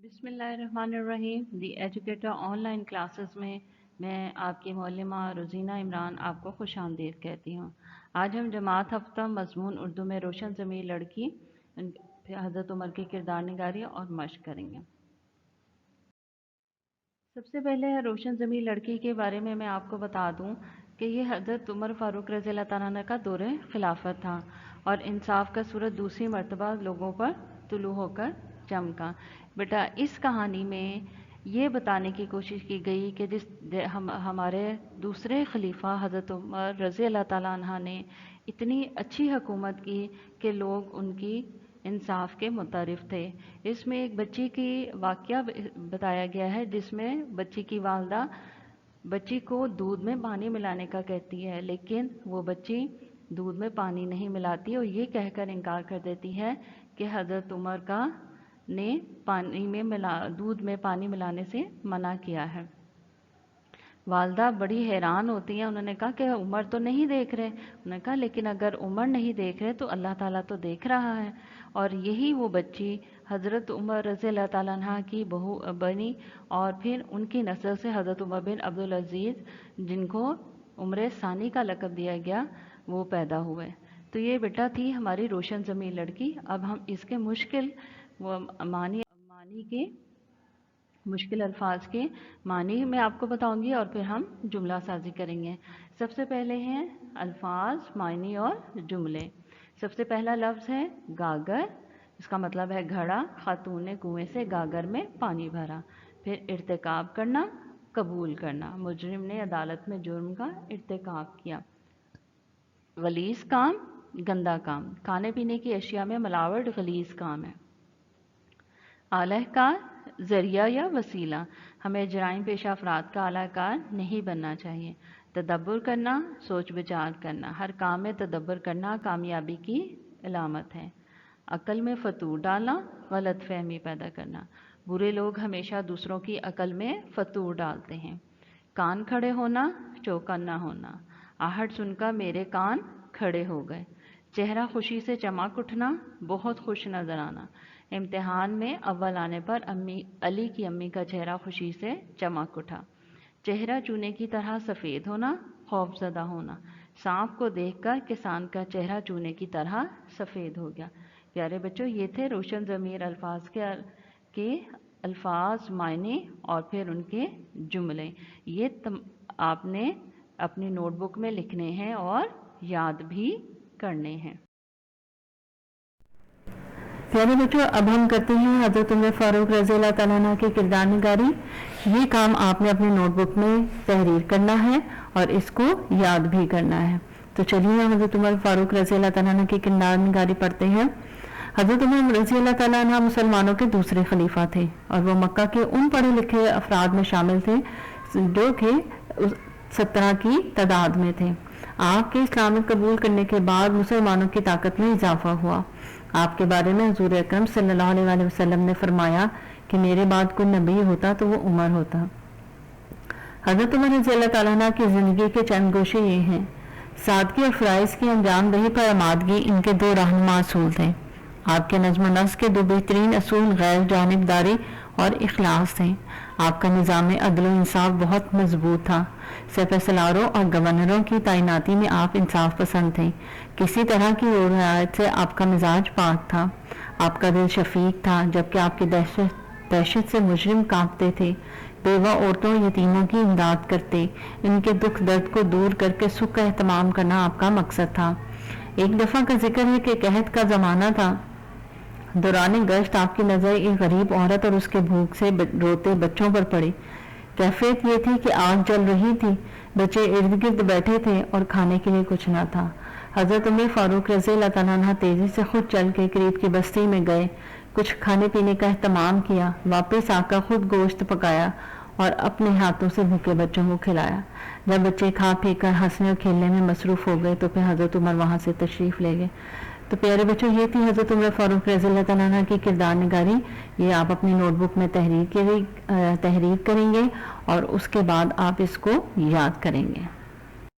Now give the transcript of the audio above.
बिस्मिल्लाहिर्रहमानिर्रहीम। दी educator online classes में मैं आपकी मौलमा रोज़ीना इमरान आपको खुश आमदीद कहती हूँ। आज हम जमात हफ्ता मज़मून उर्दू में रोशन ज़मीर लड़की हज़रत उमर की किरदार निगारी और मश्क करेंगे। सबसे पहले रोशन ज़मीर लड़की के बारे में मैं आपको बता दूं कि ये हज़रत उमर फ़ारूक रज़ी अल्लाह तआला अन्हु का दौरे खिलाफत था और इंसाफ का सूरज दूसरी मर्तबा लोगों पर तुलू होकर चमका। बेटा, इस कहानी में ये बताने की कोशिश की गई कि हमारे दूसरे खलीफा हज़रत उमर रज़ी अल्लाह तआला अन्हु ने इतनी अच्छी हुकूमत की कि लोग उनकी इंसाफ के मुतारिफ थे। इसमें एक बच्ची की वाक़या बताया गया है जिसमें बच्ची की वालदा बच्ची को दूध में पानी मिलाने का कहती है, लेकिन वो बच्ची दूध में पानी नहीं मिलाती और ये कहकर इनकार कर देती है कि हज़रत उमर का ने दूध में पानी मिलाने से मना किया है। वालदा बड़ी हैरान होती हैं। उन्होंने कहा कि उमर तो नहीं देख रहे। उन्होंने कहा लेकिन अगर उमर नहीं देख रहे तो अल्लाह ताला तो देख रहा है। और यही वो बच्ची हज़रत उमर रज़ी अल्लाह ताला अन्हा की बहू बनी और फिर उनकी नस्ल से हज़रत उमर बिन अब्दुल अज़ीज़, जिनको उम्र सानी का लक़ब दिया गया, वो पैदा हुए। तो ये बेटा थी हमारी रोशन ज़मीर लड़की। अब हम इसके मुश्किल मानी के मुश्किल अल्फाज के मानी मैं आपको बताऊंगी और फिर हम जुमला साजी करेंगे। सबसे पहले हैं अल्फाज, मानी और जुमले। सबसे पहला लफ्ज़ है गागर। इसका मतलब है घड़ा। खातून ने कुएं से गागर में पानी भरा। फिर इर्तिकाब करना, कबूल करना। मुजरिम ने अदालत में जुर्म का इर्तिकाब किया। गलीज़ काम, गंदा काम। खाने पीने की अशिया में मिलावट गलीज़ काम है। आलाकार, ज़रिया या वसीला। हमें जराइम पेशा अफराद का आलाकार नहीं बनना चाहिए। तदब्बर करना, सोच विचार करना। हर काम में तदब्बर करना कामयाबी की अलामत है। अकल में फतूर डालना, गलत फहमी पैदा करना। बुरे लोग हमेशा दूसरों की अकल में फतूर डालते हैं। कान खड़े होना, चौकन्ना होना। आहट सुनकर मेरे कान खड़े हो गए। चेहरा खुशी से चमक उठना, बहुत खुश नजर आना। इम्तिहान में अव्वल आने पर अली की अम्मी का चेहरा खुशी से चमक उठा। चेहरा चूने की तरह सफ़ेद होना, खौफज़दा होना। सांप को देखकर किसान का चेहरा चूने की तरह सफ़ेद हो गया। प्यारे बच्चों, ये थे रोशन ज़मीर अल्फाज के अल्फाज, मायने और फिर उनके जुमले। ये आपने अपनी नोटबुक में लिखने हैं और याद भी करने हैं। प्यारे बच्चों, अब हम करते हैं हज़रत उमर फ़ारूक रज़ी अल्लाह तआला अन्हु की किरदार निगारी। ये काम आपने अपनी नोटबुक में तहरीर करना है और इसको याद भी करना है। तो चलिए हज़रत उमर फ़ारूक रज़ी अल्लाह तआला अन्हु की किरदार निगारी पढ़ते हैं। हज़रत उमर रज़ी अल्लाह तआला अन्हु मुसलमानों के दूसरे खलीफा थे और वो मक्का के उन पढ़े लिखे अफराद में शामिल थे जो कि 17 की तादाद में थे। आपके इस्लाम कबूल करने के बाद मुसलमानों की ताकत में इजाफा हुआ। आपके बारे में हुज़ूर अकरम सल्लल्लाहु अलैहि वसल्लम ने फरमाया कि मेरे बाद कोई नबी होता तो वो उमर होता। हज़रत उमर रज़ी अल्लाह तआला अन्हु की ज़िंदगी के चंद गोशे ये हैं। सादगी और फ़राइज़ की अंजाम दही पर आमादगी इनके दो रहनुमा असूल थे। आपके नज़्म नस्क़ के दो बेहतरीन असूल गैर जानिबदारी और इखलास थे। आपका निज़ाम अदल इंसाफ बहुत मजबूत था। सैफसलारों और गवर्नरों की तैनाती में आप इंसाफ पसंद थे। किसी तरह की रियायत से आपका मिजाज पाक था। आपका दिल शफीक था, जबकि आपकी दहशत से मुजरिम कांपते थे। बेवा औरतों, यतीमों की इमदाद करते, इनके दुख दर्द को दूर करके सुख का एहतमाम करना आपका मकसद था। एक दफ़ा का जिक्र है कि कहत का ज़माना था। दौरान गश्त आपकी नज़र एक गरीब औरत और उसके भूख से रोते बच्चों पर पड़ी। कैफियत ये थी कि आग जल रही थी, बच्चे इर्द गिर्द बैठे थे और खाने के लिए कुछ न था। हज़रत उमर फ़ारूक रज़ी अल्लाह तआला अन्हु तेज़ी से खुद चल के करीब की बस्ती में गए, कुछ खाने पीने का एहतमाम किया, वापस आकर खुद गोश्त पकाया और अपने हाथों से भूखे बच्चों को खिलाया। जब बच्चे खा पी कर हंसने और खेलने में मसरूफ़ हो गए तो फिर हज़रत उमर वहाँ से तशरीफ़ ले गए। तो प्यारे बच्चों, ये थी हज़रत उमर फ़ारूक रज़ी अल्लाह तआला अन्हु की किरदार निगारी। ये आप अपनी नोटबुक में तहरीर करेंगे और उसके बाद आप इसको याद करेंगे।